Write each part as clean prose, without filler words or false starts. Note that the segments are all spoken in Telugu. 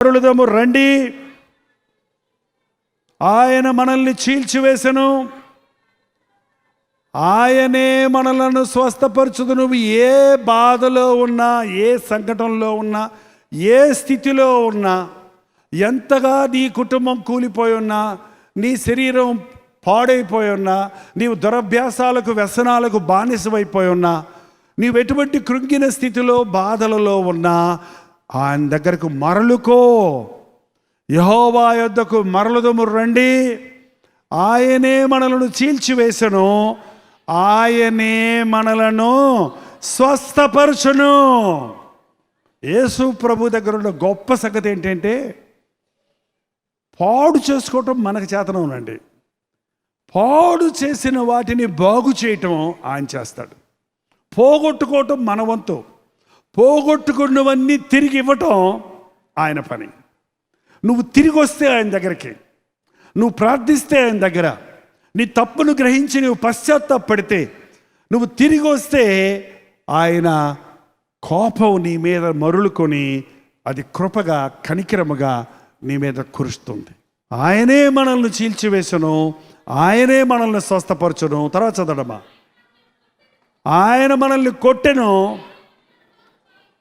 మరలుదము రండి, ఆయన మనల్ని చీల్చివేసెను, ఆయనే మనలను స్వస్థపరచుదు. నువ్వు ఏ బాధలో ఉన్నా, ఏ సంకటంలో ఉన్నా, ఏ స్థితిలో ఉన్నా, ఎంతగా నీ కుటుంబం కూలిపోయి ఉన్నా, నీ శరీరం పాడైపోయి ఉన్నా, నీవు దురభ్యాసాలకు వ్యసనాలకు బానిసమైపోయి ఉన్నా, నీవు ఎటువంటి కృంగిన స్థితిలో బాధలలో ఉన్నా ఆయన దగ్గరకు మరలుకో. యెహోవా యొద్దకు మరలుదము రండి, ఆయనే మనలను చీల్చివేసెను, ఆయనే మనలను స్వస్థపరచును. యేసు ప్రభు దగ్గర ఉన్న గొప్ప సంగతి ఏంటంటే, పాడు చేసుకోవటం మనకు చేతనండి, పాడు చేసిన వాటిని బాగు చేయటం ఆయన చేస్తాడు. పోగొట్టుకోవటం మన వంతు, పోగొట్టుకున్నవన్నీ తిరిగి ఇవ్వటం ఆయన పని. నువ్వు తిరిగి వస్తే ఆయన దగ్గరికి, నువ్వు ప్రార్థిస్తే ఆయన దగ్గర, నీ తప్పును గ్రహించి నువ్వు పశ్చాత్తాపడితే, నువ్వు తిరిగి వస్తే ఆయన కోపం నీ మీద మరులుకొని అది కృపగా కనికరముగా నీ మీద కురుస్తుంది. ఆయనే మనల్ని చీల్చివేసెను, ఆయనే మనల్ని స్వస్థపరచును. తర్వాత చదవడమా, ఆయన మనల్ని కొట్టెను,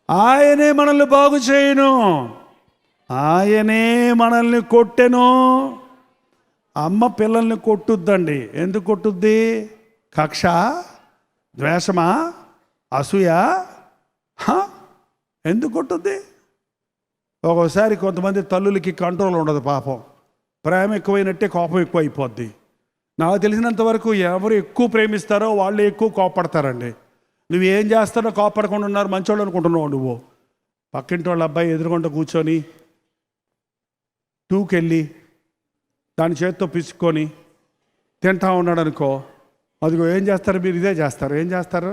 ఆయనే మనల్ని బాగు చేయును. ఆయనే మనల్ని కొట్టెను. అమ్మ పిల్లల్ని కొట్టుద్దండి. ఎందుకు కొట్టుద్ది? కక్ష, ద్వేషమా, అసూయ? ఎందుకు కొట్టుద్ది? ఒక్కోసారి కొంతమంది తల్లులకి కంట్రోల్ ఉండదు పాపం. ప్రేమ ఎక్కువైనట్టే కోపం ఎక్కువ అయిపోద్ది. నాకు తెలిసినంత వరకు ఎవరు ఎక్కువ ప్రేమిస్తారో వాళ్ళు ఎక్కువ కోపడతారండి. నువ్వు ఏం చేస్తారో కోపడకుండా ఉన్నారు మంచోళ్ళు అనుకుంటున్నావు. నువ్వు పక్కింటి వాళ్ళ అబ్బాయి ఎదురుకుంటూ కూర్చొని టూకెళ్ళి దాని చేతితో పిసుకొని తింటా ఉన్నాడు అనుకో, అదిగో ఏం చేస్తారు మీరు? ఇదే చేస్తారు. ఏం చేస్తారు?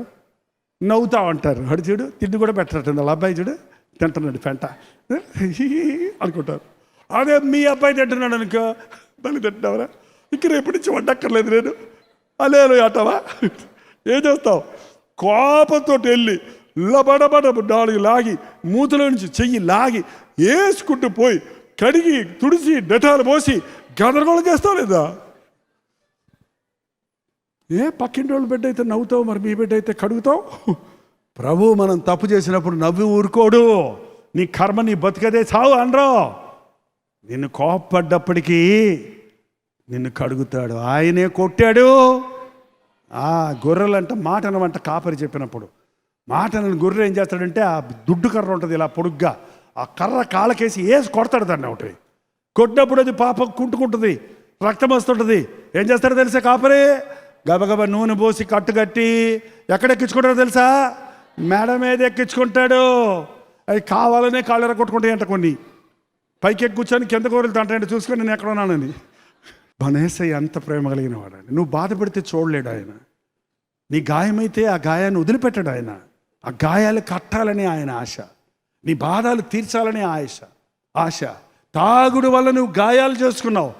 నవ్వుతా ఉంటారు. అడు చూడు, తిండి కూడా పెట్టరటండి వాళ్ళ అబ్బాయి, చూడు తింటున్నాడు పెంట అనుకుంటారు. అదే మీ అబ్బాయి తింటున్నాడు అనుకో, మళ్ళీ తింటున్నావురా, ఇక్కడ ఎప్పటి నుంచి వండక్కర్లేదు నేను అలే ఆటవా. ఏం చేస్తావు? కోపంతో వెళ్ళి లబడబడ నాలుగు లాగి మూతలో నుంచి చెయ్యి లాగి వేసుకుంటూ పోయి కడిగి తుడిసి డెటాలు పోసి గదరగోళం చేస్తావు లేదా? ఏ పక్కింటి వాళ్ళు బిడ్డ అయితే నవ్వుతావు, మరి మీ బిడ్డ అయితే కడుగుతావు. ప్రభు మనం తప్పు చేసినప్పుడు నవ్వి ఊరుకోడు. నీ కర్మ నీ బతికదే చావు అనరో. నిన్ను కోపపడ్డప్పటికీ నిన్ను కడుగుతాడు. ఆయనే కొట్టాడు. గొర్రెలంట మాటనమంట కాపరి చెప్పినప్పుడు, మాటనని గొర్రె ఏం చేస్తాడంటే ఆ దుడ్డు కర్ర ఉంటుంది ఇలా పొడుగ్గా, ఆ కర్ర కాళ్ళకేసి వేసి కొడతాడు దాన్ని. ఒకటి కొట్టినప్పుడు అది పాపం కుంటుకుంటుంది, రక్తం వస్తుంటుంది. ఏం చేస్తాడో తెలుసా కాపరి? గబగబ నూనె పోసి కట్టుకట్టి ఎక్కడెక్కించుకుంటాడో తెలుసా? మేడ మీద ఎక్కించుకుంటాడు. అవి కావాలనే కాళ్ళెర కొట్టుకుంటాయంట. కొన్ని పైకి ఎక్కి కూర్చొని కింద కూరలు తంటాయంట, చూసుకొని నేను ఎక్కడ ఉన్నానని. బనేసయ్య ఎంత ప్రేమ కలిగిన వాడండి. నువ్వు బాధపడితే చూడలేడు ఆయన. నీ గాయమైతే ఆ గాయాన్ని వదిలిపెట్టాడు ఆయన. ఆ గాయాలు కట్టాలని ఆయన ఆశ, నీ బాధలు తీర్చాలని ఆశ. తాగుడు వల్ల నువ్వు గాయాలు చేసుకున్నావు,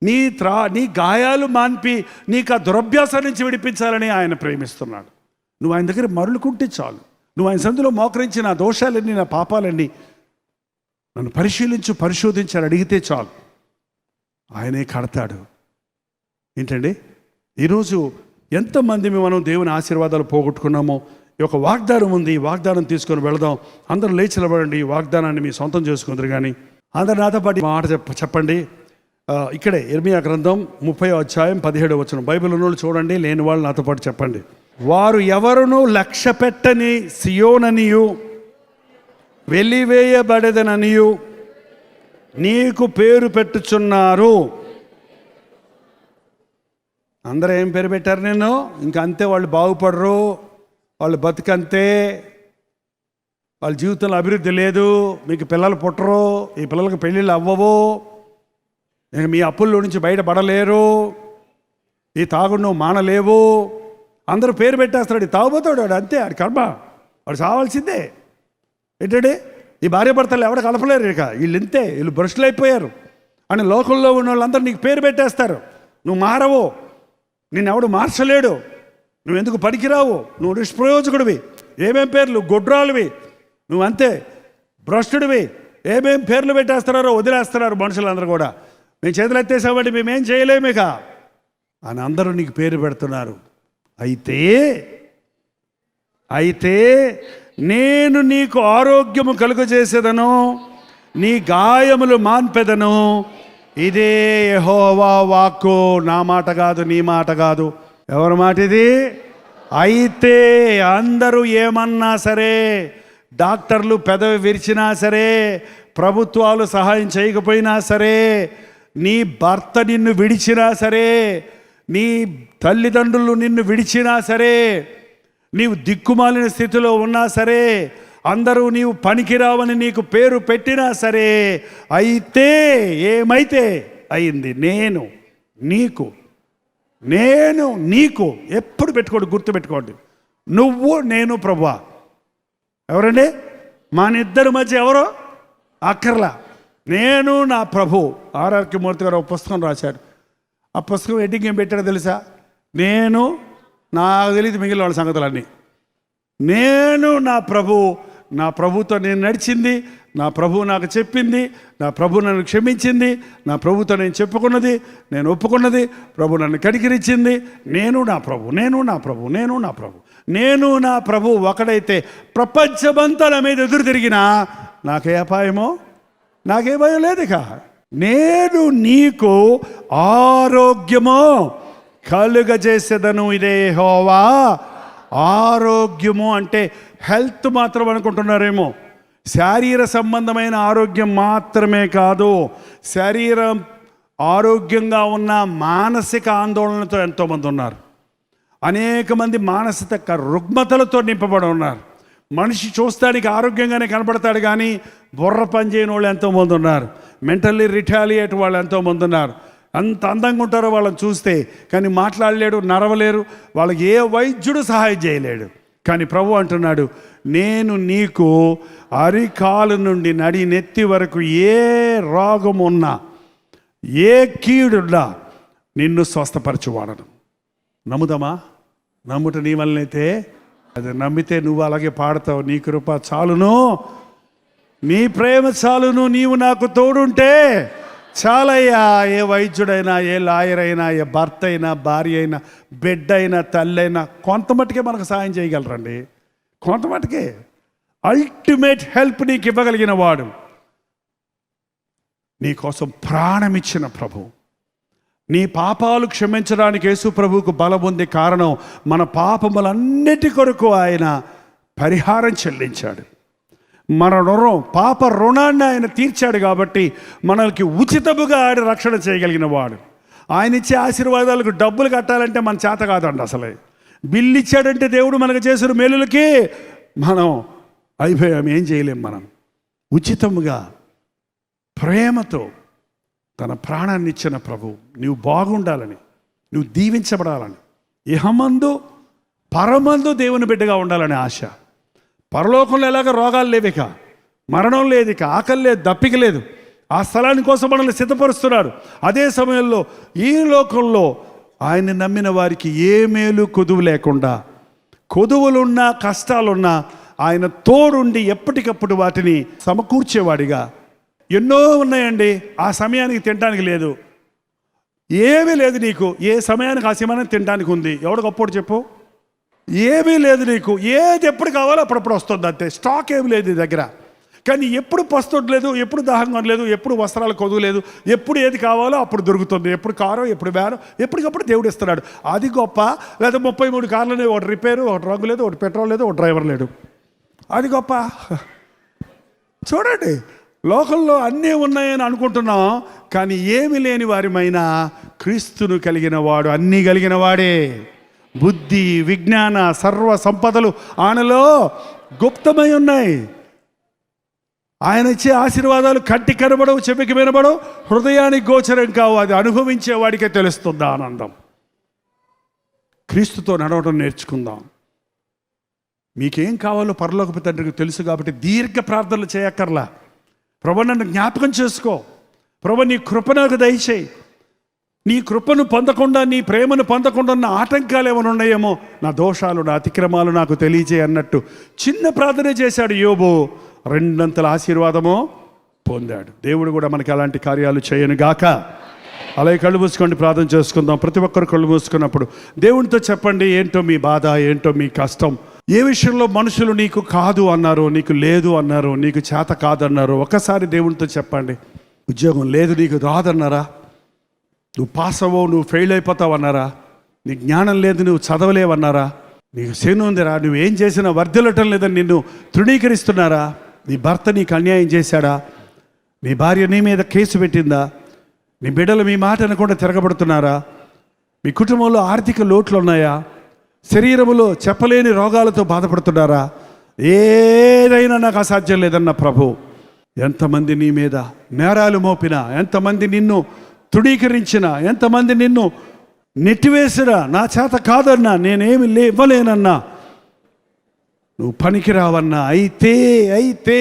నీ గాయాలు మాన్పి నీకు ఆ దురభ్యాసం నుంచి విడిపించాలని ఆయన ప్రేమిస్తున్నాడు. నువ్వు ఆయన దగ్గర మరలుకుంటే చాలు. నువ్వు ఆయన సందులో మోకరించి నా దోషాలన్నీ, నా పాపాలన్నీ నన్ను పరిశోధించాలి అడిగితే చాలు, ఆయనే కడతాడు. ఏంటండి, ఈరోజు ఎంతమంది మనం దేవుని ఆశీర్వాదాలు పోగొట్టుకున్నామో, ఈ యొక్క వాగ్దానం ఉంది, ఈ వాగ్దానం తీసుకొని వెళదాం. అందరూ లేచి నిలబడండి, ఈ వాగ్దానాన్ని మీ సొంతం చేసుకుందరు. కానీ అందరు నాతో పాటు మాట చెప్పండి. ఇక్కడే ఇర్మియా గ్రంథం 30వ అధ్యాయం 17వ వచనం. బైబిల్ ఉన్నోళ్ళు చూడండి, లేని వాళ్ళు నాతో పాటు చెప్పండి. వారు ఎవరునూ లక్ష్య పెట్టని సియోననియు వెలివేయబడేదననియు నీకు పేరు పెట్టుచున్నారు. అందరూ ఏం పేరు పెట్టారు? నేను ఇంకా అంతే. వాళ్ళు బాగుపడరు, వాళ్ళు బతికంతే, వాళ్ళ జీవితంలో అభివృద్ధి లేదు, మీకు పిల్లలు పుట్టరు, ఈ పిల్లలకు పెళ్ళిళ్ళు అవ్వవు, ఇక మీ అప్పుల్లో నుంచి బయటపడలేరు, ఈ తాగుడు నువ్వు మానలేవు. అందరూ పేరు పెట్టేస్తాడు. తాగుపోతాడు వాడు, అంతే, ఆడి కర్మ, వాడు చావాల్సిందే. ఏంటంటే ఈ భార్య భర్తలు ఎవడ కలపలేరు, ఇక వీళ్ళు ఇంతే, వీళ్ళు భ్రష్టులు అయిపోయారు అని లోకంలో ఉన్న వాళ్ళందరూ నీకు పేరు పెట్టేస్తారు. నువ్వు మారవు, నిన్నెవడు మార్చలేడు, నువ్వు ఎందుకు పనికిరావు, నువ్వు నిష్ప్రయోజకుడివి, ఏమేం పేర్లు, గొడ్రాలువి, నువ్వు అంతే, భ్రష్టుడివి, ఏమేం పేర్లు పెట్టేస్తున్నారో వదిలేస్తున్నారు మనుషులందరూ కూడా. మేము చేతులు ఎత్తేసామంటే మేమేం చేయలేము ఇక అని అందరూ నీకు పేరు పెడుతున్నారు. అయితే నేను నీకు ఆరోగ్యము కలుగజేసేదను, నీ గాయములు మాన్పెదను. ఇదే యెహోవా వాక్కు, నా మాట కాదు, నీ మాట కాదు. ఎవరి మాట ఇది? అయితే అందరూ ఏమన్నా సరే, డాక్టర్లు పెదవి విరిచినా సరే, ప్రభుత్వాలు సహాయం చేయకపోయినా సరే, నీ భర్త నిన్ను విడిచినా సరే, నీ తల్లిదండ్రులు నిన్ను విడిచినా సరే, నీవు దిక్కుమాలిన స్థితిలో ఉన్నా సరే, అందరూ నీవు పనికిరావని నీకు పేరు పెట్టినా సరే, అయితే ఏమైతే అయింది, నేను నీకు ఎప్పుడు పెట్టుకోండి, గుర్తు పెట్టుకోండి. నువ్వు నేను ప్రభువా. ఎవరండి? మన ఇద్దరి మధ్య ఎవరో అక్కర్లా. నేను నా ప్రభు. ఆర్ఆర్కే మూర్తి గారు ఒక పుస్తకం రాశారు. ఆ పుస్తకం హెడ్డింగ్ ఏం పెట్టాడో తెలుసా? నేను, నాకు తెలియదు మిగిలిన వాళ్ళ సంగతులన్నీ. నేను నా ప్రభు, నా ప్రభుతో నేను నడిచింది, నా ప్రభు నాకు చెప్పింది, నా ప్రభు నన్ను క్షమించింది, నా ప్రభుతో నేను చెప్పుకున్నది, నేను ఒప్పుకున్నది, ప్రభు నన్ను కడిగిరిచ్చింది. నేను నా ప్రభు ఒకడైతే ప్రపంచమంతా నా మీద ఎదురు తిరిగినా నాకే అపాయమో, నాకే భయం లేదు. ఇక నేను నీకు ఆరోగ్యమో కలుగజేసేదను. ఇదే యెహోవా. ఆరోగ్యము అంటే హెల్త్ మాత్రం అనుకుంటున్నారేమో. శారీర సంబంధమైన ఆరోగ్యం మాత్రమే కాదు, శరీరం ఆరోగ్యంగా ఉన్న మానసిక ఆందోళనతో ఎంతోమంది ఉన్నారు. అనేక మంది మానసిక రుగ్మతలతో నింపబడి ఉన్నారు. మనిషి చూస్తానికి ఆరోగ్యంగానే కనపడతాడు, కానీ బుర్ర పని చేయని వాళ్ళు ఎంతోమంది ఉన్నారు. మెంటల్లీ రిటాలియేట్ వాళ్ళు ఎంతోమంది ఉన్నారు. అంత అందంగా ఉంటారో వాళ్ళని చూస్తే, కానీ మాట్లాడలేడు, నరవలేరు, వాళ్ళకి ఏ వైద్యుడు సహాయం చేయలేడు. కానీ ప్రభు అంటున్నాడు, నేను నీకు అరికాలు నుండి నడి నెత్తి వరకు ఏ రోగం ఉన్నా, ఏ కీడున్నా నిన్ను స్వస్థపరచువాడను. నమ్ముదామా? నమ్ముట నీ వల్లనైతే, అది నమ్మితే నువ్వు అలాగే పాడతావు. నీ కృప చాలును, నీ ప్రేమ చాలును, నీవు నాకు తోడుంటే చాలయ్యా. ఏ వైద్యుడైనా, ఏ లాయర్ అయినా, ఏ భర్త అయినా, భార్య అయినా, బిడ్డ అయినా, తల్లి అయినా కొంతమట్టుకే మనకు సాయం చేయగలరండి. కొంతమట్టుకే. అల్టిమేట్ హెల్ప్ నీకు ఇవ్వగలిగిన వాడు, నీకోసం ప్రాణం ఇచ్చిన ప్రభు, నీ పాపాలు క్షమించడానికి యేసు ప్రభువుకు బలం ఉంది. కారణం, మన పాపములన్నిటి కొరకు ఆయన పరిహారం చెల్లించాడు. మన పాప రుణాన్ని ఆయన తీర్చాడు. కాబట్టి మనకి ఉచితముగా ఆయన రక్షణ చేయగలిగిన వాడు. ఆయన ఇచ్చే ఆశీర్వాదాలకు డబ్బులు కట్టాలంటే మన చేత కాదండి. అసలే బిల్లు ఇచ్చాడంటే దేవుడు మనకు చేసిన మేలులకి మనం అయిపోయాం, ఏం చేయలేం. మనం ఉచితముగా ప్రేమతో తన ప్రాణాన్ని ఇచ్చిన ప్రభు, నువ్వు బాగుండాలని, నువ్వు దీవించబడాలని, ఇహమందు పరమందు దేవుని బిడ్డగా ఉండాలని ఆశ. పరలోకంలో ఎలాగ రోగాలు లేవు, ఇక మరణం లేదు, ఇక ఆకలి లేదు, దప్పిక లేదు. ఆ స్థలాని కోసం మనల్ని సిద్ధపరుస్తున్నాడు. అదే సమయంలో ఈ లోకంలో ఆయన నమ్మిన వారికి ఏ మేలు కొదువు లేకుండా, కొదువులున్నా కష్టాలున్నా ఆయన తోడుండి ఎప్పటికప్పుడు వాటిని సమకూర్చేవాడిగా. ఎన్నో ఉన్నాయండి, ఆ సమయానికి తినడానికి లేదు, ఏమీ లేదు నీకు. ఏ సమయానికి ఆ సమయానికి తినడానికి ఉంది. ఎవడు గొప్పోడు చెప్పు? ఏమీ లేదు నీకు. ఏది ఎప్పుడు కావాలో అప్పుడప్పుడు వస్తుంది అంతే. స్టాక్ ఏమి లేదు నీ దగ్గర. కానీ ఎప్పుడు పస్తుండలేదు, ఎప్పుడు దాహంగా లేదు, ఎప్పుడు వస్త్రాలు కొదువులేదు, ఎప్పుడు ఏది కావాలో అప్పుడు దొరుకుతుంది. ఎప్పుడు కారో, ఎప్పుడు వ్యానో, ఎప్పటికప్పుడు దేవుడు ఇస్తున్నాడు. అది గొప్ప. లేదా 33 కార్లని, ఒకటి రిపేరు, ఒకటి రంగు లేదు, ఒకటి పెట్రోల్ లేదు, ఒకటి డ్రైవర్ లేడు, అది గొప్ప. చూడండి, లోకంలో అన్నీ ఉన్నాయని అనుకుంటున్నాం, కానీ ఏమి లేని వారిమైనా క్రీస్తును కలిగిన వాడు అన్నీ కలిగిన వాడే. బుద్ధి, విజ్ఞాన, సర్వ సంపదలు ఆయనలో గుప్తమై ఉన్నాయి. ఆయన ఇచ్చే ఆశీర్వాదాలు కంటి కనబడవు, చెవికి వినబడవు, హృదయానికి గోచరం కావు. అది అనుభవించే వాడికే తెలుస్తుంది ఆనందం. క్రీస్తుతో నడవడం నేర్చుకుందాం. మీకేం కావాలో పరలోకపు తండ్రికి తెలుసు. కాబట్టి దీర్ఘ ప్రార్థనలు చేయక్కర్లా. ప్రభు నన్ను జ్ఞాపకం చేసుకో, ప్రభు నీ కృప నాకు దయచేయి, నీ కృపను పొందకుండా, నీ ప్రేమను పొందకుండా ఉన్న ఆటంకాలు ఏమైనా ఉన్నాయేమో, నా దోషాలు, నా అతిక్రమాలు నాకు తెలియజేయి అన్నట్టు చిన్న ప్రార్థన చేశాడు యోబు. 2 ఆశీర్వాదము పొందాడు. దేవుడు కూడా మనకి అలాంటి కార్యాలు చేయను గాక. అలాగే కళ్ళు మూసుకోండి, ప్రార్థన చేసుకుందాం. ప్రతి ఒక్కరు కళ్ళు మూసుకున్నప్పుడు దేవునితో చెప్పండి, ఏంటో మీ బాధ, ఏంటో మీ కష్టం, ఏ విషయంలో మనుషులు నీకు కాదు అన్నారు, నీకు లేదు అన్నారు, నీకు చేత కాదన్నారు. ఒక్కసారి దేవునితో చెప్పండి. ఉద్యోగం లేదు, నీకు రాదన్నారా? నువ్వు పాస్ అవ్వవు, నువ్వు ఫెయిల్ అయిపోతావు అన్నారా? నీ జ్ఞానం లేదు, నువ్వు చదవలేవన్నారా? నీకు శని ఉందిరా, నువ్వేం చేసినా వర్ధిల్లటం లేదని నిన్ను తృణీకరిస్తున్నారా? నీ భర్త నీకు అన్యాయం చేశాడా? నీ భార్య నీ మీద కేసు పెట్టిందా? నీ బిడ్డలు మీ మాట అనకుండా తిరగబడుతున్నారా? మీ కుటుంబంలో ఆర్థిక లోట్లు ఉన్నాయా? శరీరములో చెప్పలేని రోగాలతో బాధపడుతున్నారా? ఏదైనా నాకు అసాధ్యం లేదన్న ప్రభు, ఎంతమంది నీ మీద నేరాలు మోపినా, ఎంతమంది నిన్ను తృణీకరించినా, ఎంతమంది నిన్ను నెట్టివేసినా, నా చేత కాదన్నా, నేనేమి ఇవ్వలేనన్నా, నువ్వు పనికిరావన్నా, అయితే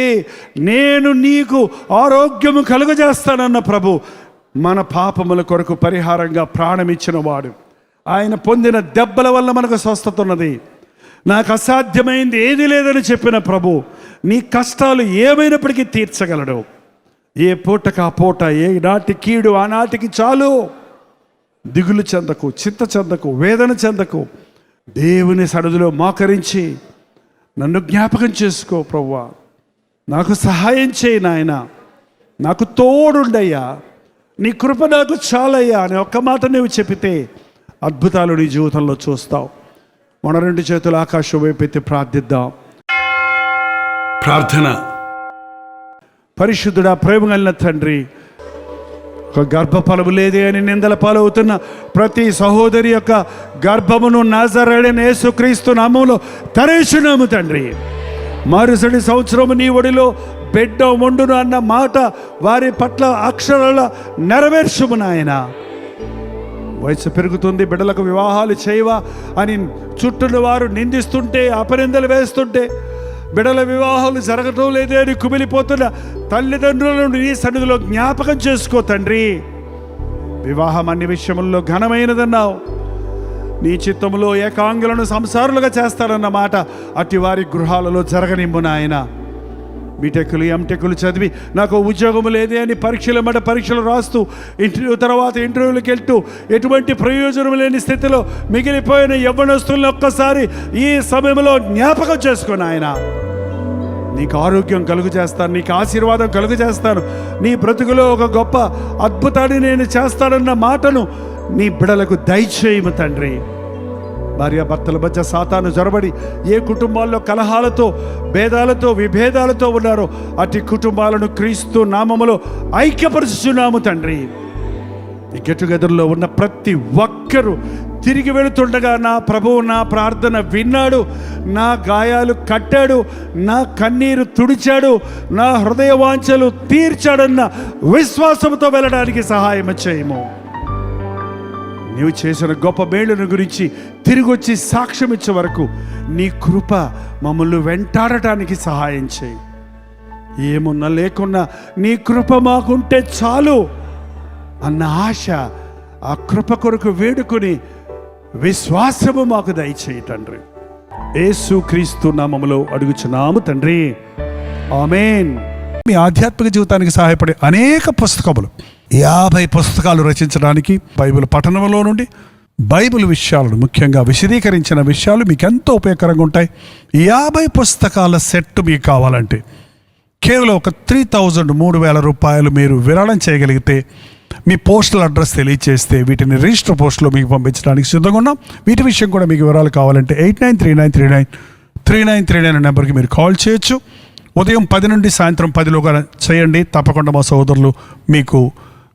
నేను నీకు ఆరోగ్యము కలుగజేస్తానన్న ప్రభు, మన పాపముల కొరకు పరిహారంగా ప్రాణమిచ్చిన వాడు. ఆయన పొందిన దెబ్బల వల్ల మనకు స్వస్థత ఉన్నది. నాకు అసాధ్యమైంది ఏది లేదని చెప్పిన ప్రభు, నీ కష్టాలు ఏమైనప్పటికీ తీర్చగలడు. ఏ పూటకు ఆ పూట, ఏ నాటి కీడు ఆనాటికి చాలు. దిగులు చెందకు, చింత చెందకు, వేదన చెందకు. దేవుని సన్నిధిలో మోకరించి నన్ను జ్ఞాపకం చేసుకో ప్రభువా, నాకు సహాయం చేయి నాయన, నాకు తోడుండయ్యా, నీ కృప నాకు చాలయ్యా అని ఒక్క మాట నువ్వు చెప్పితే అద్భుతాలు నీ జీవితంలో చూస్తావు. మన రెండు చేతులు ఆకాశం వైపు ఎత్తి ప్రార్థిద్దాం. ప్రార్థన. పరిశుద్ధుడా, ప్రేమ కలిగిన తండ్రి, ఒక గర్భఫలము లేదే అని నిందల పాలవుతున్న ప్రతి సహోదరి యొక్క గర్భమును నజరేయుడైన యేసుక్రీస్తు నామములో తెరచున్నాము తండ్రి. మరుసటి సంవత్సరము నీ ఒడిలో బిడ్డ వండును అన్న మాట వారి పట్ల అక్షరాల నెరవేర్చుము నాయన. వయసు పెరుగుతుంది, బిడ్డలకు వివాహాలు చేయవా అని చుట్టూ వారు నిందిస్తుంటే, అపనిందలు వేస్తుంటే, బిడ్డల వివాహాలు జరగటం లేదే అని కుమిలిపోతున్న తల్లిదండ్రులను నీ సన్నిధిలో జ్ఞాపకం చేసుకో తండ్రి. వివాహం అన్ని విషయముల్లో ఘనమైనదన్నావు. నీ చిత్తములో ఏకాంగులను సంసారులుగా చేస్తారన్న మాట అట్టి వారి గృహాలలో జరగనిమ్ము నాయన. బీటెక్లు, ఎంటెక్లు చదివి నాకు ఉద్యోగం లేదే అని పరీక్షల మాట పరీక్షలు రాస్తూ ఇంటర్వ్యూ తర్వాత ఇంటర్వ్యూలకు వెళ్తూ ఎటువంటి ప్రయోజనం లేని స్థితిలో మిగిలిపోయిన యవ్వనస్తులను ఒక్కసారి ఈ సమయంలో జ్ఞాపకం చేసుకుని ఆయన, నీకు ఆరోగ్యం కలుగు చేస్తాను, నీకు ఆశీర్వాదం కలుగు చేస్తాను, నీ బ్రతుకులో ఒక గొప్ప అద్భుతాన్ని నేను చేస్తానన్న మాటను నీ బిడలకు దయచేయము తండ్రి. భార్యాభర్తల మధ్య సాతాను జొరబడి ఏ కుటుంబాల్లో కలహాలతో, భేదాలతో, విభేదాలతో ఉన్నారో అట్టి కుటుంబాలను క్రీస్తు నామములో ఐక్యపరుచున్నాము తండ్రి. ఈ గెట్ టుగెదర్లో ఉన్న ప్రతి ఒక్కరూ తిరిగి వెళుతుండగా నా ప్రభువు నా ప్రార్థన విన్నాడు, నా గాయాలు కట్టాడు, నా కన్నీరు తుడిచాడు, నా హృదయ వాంఛలు తీర్చాడన్న విశ్వాసంతో వెళ్ళడానికి సహాయం చేయము. నీవు చేసిన గొప్ప మేలును గురించి తిరిగి వచ్చి సాక్ష్యం ఇచ్చే వరకు నీ కృప మమ్మల్ని వెంటాడటానికి సహాయం చేయి. ఏమున్నా లేకున్నా నీ కృప మాకుంటే చాలు అన్న ఆశ, ఆ కృప కొరకు వేడుకొని విశ్వాసము మాకు దయచేయి తండ్రి. యేసుక్రీస్తు నామములో అడుగుచున్నాము తండ్రి, ఆమేన్. మీ ఆధ్యాత్మిక జీవితానికి సహాయపడే అనేక పుస్తకములు, 50 పుస్తకాలు రచించడానికి బైబిల్ పఠనంలో నుండి బైబిల్ విషయాలను ముఖ్యంగా విశదీకరించిన విషయాలు మీకు ఎంతో ఉపయోగకరంగా ఉంటాయి. 50 పుస్తకాల సెట్ మీకు కావాలంటే కేవలం ఒక 3,000 రూపాయలు మీరు విరాళం చేయగలిగితే, మీ పోస్టల్ అడ్రస్ తెలియజేస్తే వీటిని రిజిస్టర్ పోస్ట్లో మీకు పంపించడానికి సిద్ధంగా ఉన్నాం. వీటి విషయం కూడా మీకు వివరాలు కావాలంటే 8939393939 నెంబర్కి మీరు కాల్ చేయొచ్చు. ఉదయం 10 నుండి సాయంత్రం 10లోగా చేయండి. తప్పకుండా మా సోదరులు మీకు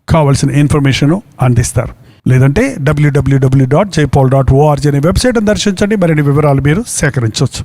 కావాల్సిన ఇన్ఫర్మేషన్ అందిస్తారు. లేదంటే www.jpaul.org అనే వెబ్సైట్ని దర్శించండి. మరిన్ని వివరాలు మీరు సేకరించవచ్చు.